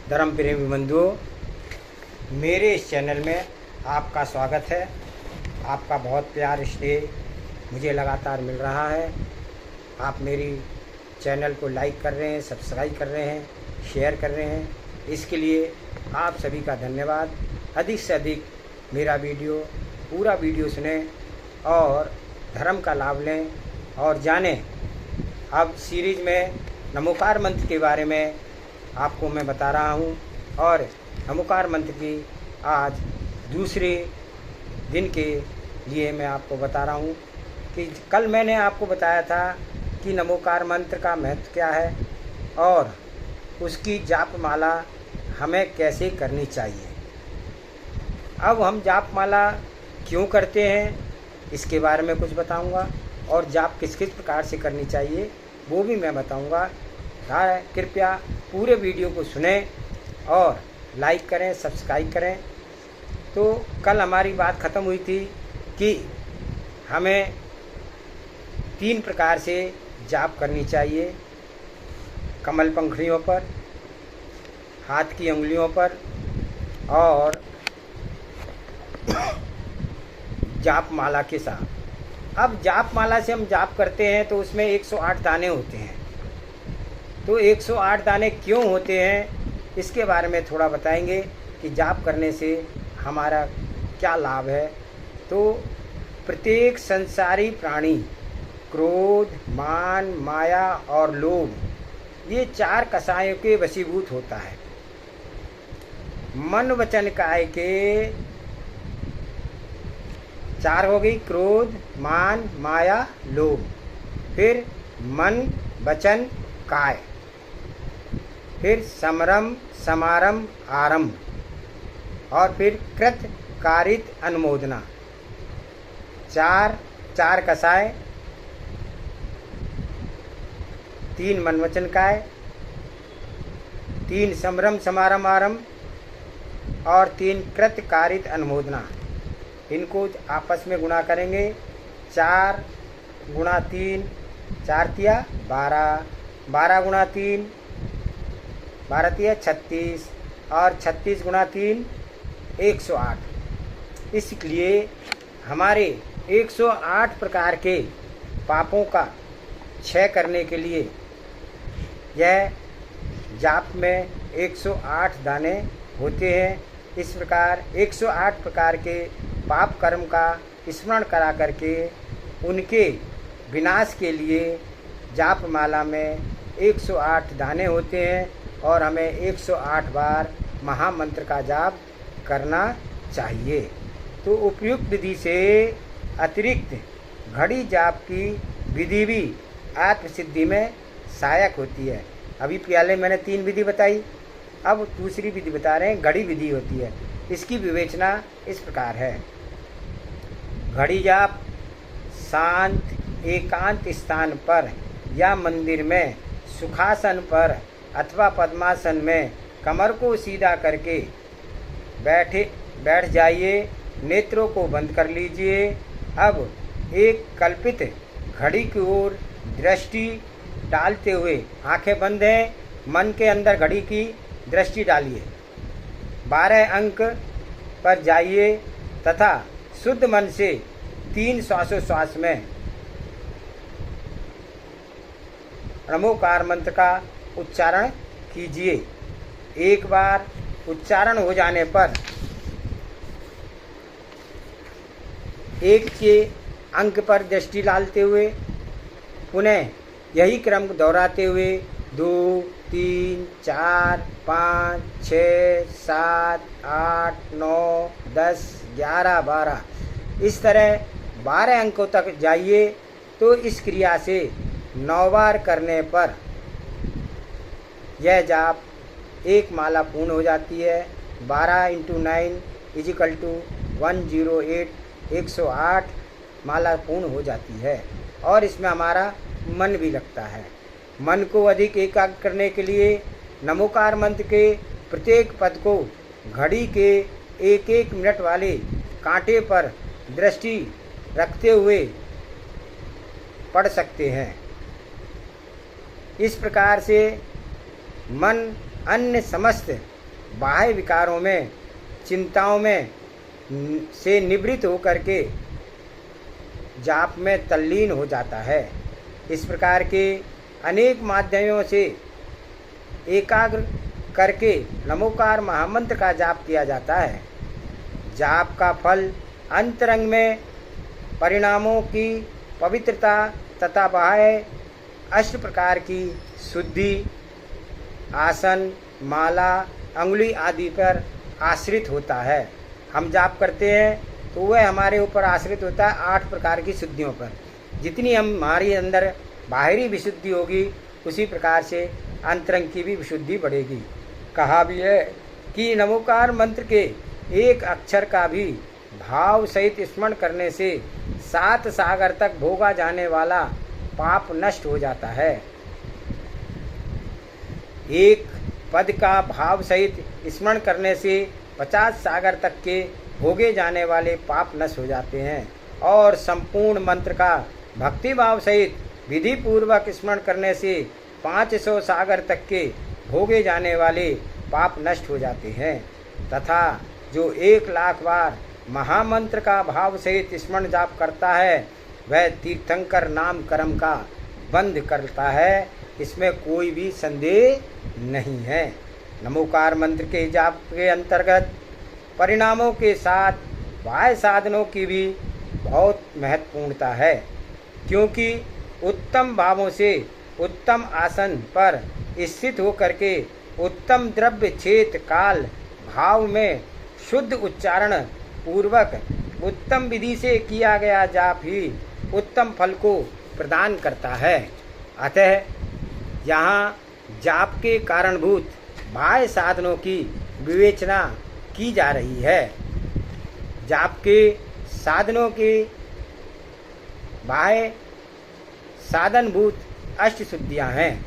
धर्म प्रेमी बंधुओं, मेरे इस चैनल में आपका स्वागत है। आपका बहुत प्यार स्नेह मुझे लगातार मिल रहा है। आप मेरी चैनल को लाइक कर रहे हैं, सब्सक्राइब कर रहे हैं, शेयर कर रहे हैं। इसके लिए आप सभी का धन्यवाद। अधिक से अधिक मेरा पूरा वीडियो सुने और धर्म का लाभ लें और जानें। अब सीरीज में नमोकार मंत्र के बारे में आपको मैं बता रहा हूँ और नमोकार मंत्र की आज दूसरे दिन के लिए मैं आपको बता रहा हूँ कि कल मैंने आपको बताया था कि नमोकार मंत्र का महत्व क्या है और उसकी जाप माला हमें कैसे करनी चाहिए। अब हम जाप माला क्यों करते हैं इसके बारे में कुछ बताऊंगा और जाप किस किस प्रकार से करनी चाहिए वो भी मैं बताऊंगा। कृपया पूरे वीडियो को सुनें और लाइक करें, सब्सक्राइब करें। तो कल हमारी बात ख़त्म हुई थी कि हमें 3 प्रकार से जाप करनी चाहिए। कमल पंखुड़ियों पर, हाथ की उंगलियों पर और जाप माला के साथ। अब जाप माला से हम जाप करते हैं तो उसमें 108 दाने होते हैं। तो 108 दाने क्यों होते हैं इसके बारे में थोड़ा बताएंगे कि जाप करने से हमारा क्या लाभ है। तो प्रत्येक संसारी प्राणी क्रोध, मान, माया और लोभ ये 4 कषायों के वशीभूत होता है। मन वचन काय के 4 हो गई, क्रोध, मान, माया, लोभ। फिर मन, वचन, काय। फिर समरम, समारम, आरंभ। और फिर कृत, कारित, अनुमोदना। 4 कषाय, 3 मन वचन काय, 3 समरम समारम आरंभ और 3 कृत कारित अनुमोदना। इनको आपस में गुणा करेंगे। 4 गुणा 3, 4 तिया 12, 12 गुणा 3, 12 तिया 36 और 36 गुणा 3 108। इसलिए हमारे 108 प्रकार के पापों का क्षय करने के लिए यह जाप में 108 दाने होते हैं। इस प्रकार 108 प्रकार के पाप कर्म का स्मरण करा करके उनके विनाश के लिए जाप माला में 108 दाने होते हैं और हमें 108 बार महामंत्र का जाप करना चाहिए। तो उपयुक्त विधि से अतिरिक्त घड़ी जाप की विधि भी आत्मसिद्धि में सहायक होती है। अभी पहले मैंने 3 विधि बताई, अब दूसरी विधि बता रहे हैं, घड़ी विधि होती है। इसकी विवेचना इस प्रकार है। घड़ी जाप शांत एकांत स्थान पर या मंदिर में सुखासन पर अथवा पद्मासन में कमर को सीधा करके बैठ जाइए। नेत्रों को बंद कर लीजिए। अब एक कल्पित घड़ी की ओर दृष्टि डालते हुए, आंखें बंद हैं, मन के अंदर घड़ी की दृष्टि डालिए। 12 अंक पर जाइए तथा शुद्ध मन से 3 श्वासोश्वास में नमोकार मंत्र का उच्चारण कीजिए। एक बार उच्चारण हो जाने पर एक के अंक पर दृष्टि डालते हुए पुनः यही क्रम दोहराते हुए 2, 3, 4, 5, 6, 7, 8, 9, 10, 11, 12 इस तरह 12 अंकों तक जाइए। तो इस क्रिया से 9 बार करने पर यह जाप एक माला पूर्ण हो जाती है। 12 × 9 = 108, 108 माला पूर्ण हो जाती है और इसमें हमारा मन भी लगता है। मन को अधिक एकाग्र करने के लिए नमोकार मंत्र के प्रत्येक पद को घड़ी के 1-1 मिनट वाले कांटे पर दृष्टि रखते हुए पढ़ सकते हैं। इस प्रकार से मन अन्य समस्त बाह्य विकारों में, चिंताओं में से निवृत्त होकर के जाप में तल्लीन हो जाता है। इस प्रकार के अनेक माध्यमों से एकाग्र करके नमोकार महामंत्र का जाप किया जाता है। जाप का फल अंतरंग में परिणामों की पवित्रता तथा बाह्य 8 प्रकार की शुद्धि, आसन, माला, अंगुली आदि पर आश्रित होता है। हम जाप करते हैं तो वह हमारे ऊपर आश्रित होता है 8 प्रकार की शुद्धियों पर। जितनी हमारी अंदर बाहरी विशुद्धि होगी उसी प्रकार से अंतरंग की भी विशुद्धि बढ़ेगी। कहा भी है कि नमोकार मंत्र के एक अक्षर का भी भाव सहित स्मरण करने से 7 सागर तक भोगा जाने वाला पाप नष्ट हो जाता है। एक पद का भाव सहित स्मरण करने से 50 सागर तक के भोगे जाने वाले पाप नष्ट हो जाते हैं और संपूर्ण मंत्र का भक्ति भाव सहित विधि पूर्वक स्मरण करने से 500 सागर तक के भोगे जाने वाले पाप नष्ट हो जाते हैं। तथा जो 1 लाख बार महामंत्र का भाव सहित स्मरण जाप करता है वह तीर्थंकर नाम कर्म का बंद करता है, इसमें कोई भी संदेह नहीं है। नमोकार मंत्र के जाप के अंतर्गत परिणामों के साथ बाह्य साधनों की भी बहुत महत्वपूर्णता है, क्योंकि उत्तम भावों से उत्तम आसन पर स्थित होकर के उत्तम द्रव्य क्षेत्र काल भाव में शुद्ध उच्चारण पूर्वक उत्तम विधि से किया गया जाप ही उत्तम फल को प्रदान करता है। अतः यहाँ जाप के कारणभूत बाह्य साधनों की विवेचना की जा रही है। जाप के साधनों के बाह्य साधनभूत 8 शुद्धियाँ हैं।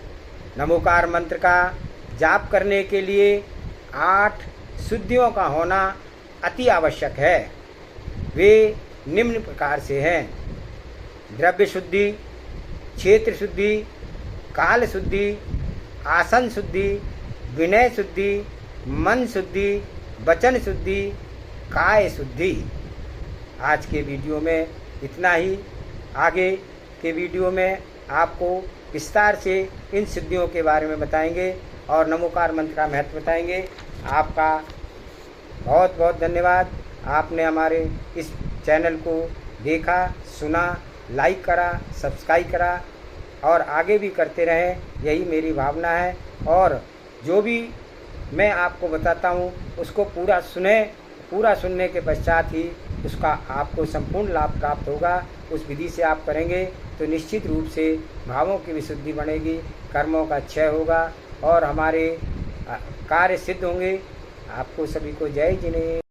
नमोकार मंत्र का जाप करने के लिए 8 शुद्धियों का होना अति आवश्यक है। वे निम्न प्रकार से हैं: द्रव्य शुद्धि, क्षेत्र शुद्धि, काल शुद्धि, आसन शुद्धि, विनय शुद्धि, मन शुद्धि, वचन शुद्धि, काय शुद्धि। आज के वीडियो में इतना ही। आगे के वीडियो में आपको विस्तार से इन शुद्धियों के बारे में बताएंगे और नमोकार मंत्र का महत्व बताएंगे। आपका बहुत बहुत धन्यवाद। आपने हमारे इस चैनल को देखा, सुना, लाइक करा, सब्सक्राइब करा और आगे भी करते रहें, यही मेरी भावना है। और जो भी मैं आपको बताता हूँ उसको पूरा सुने। पूरा सुनने के पश्चात ही उसका आपको संपूर्ण लाभ प्राप्त होगा। उस विधि से आप करेंगे तो निश्चित रूप से भावों की विशुद्धि बढ़ेगी, कर्मों का क्षय होगा और हमारे कार्य सिद्ध होंगे। आपको सभी को जय जिनेन्द्र।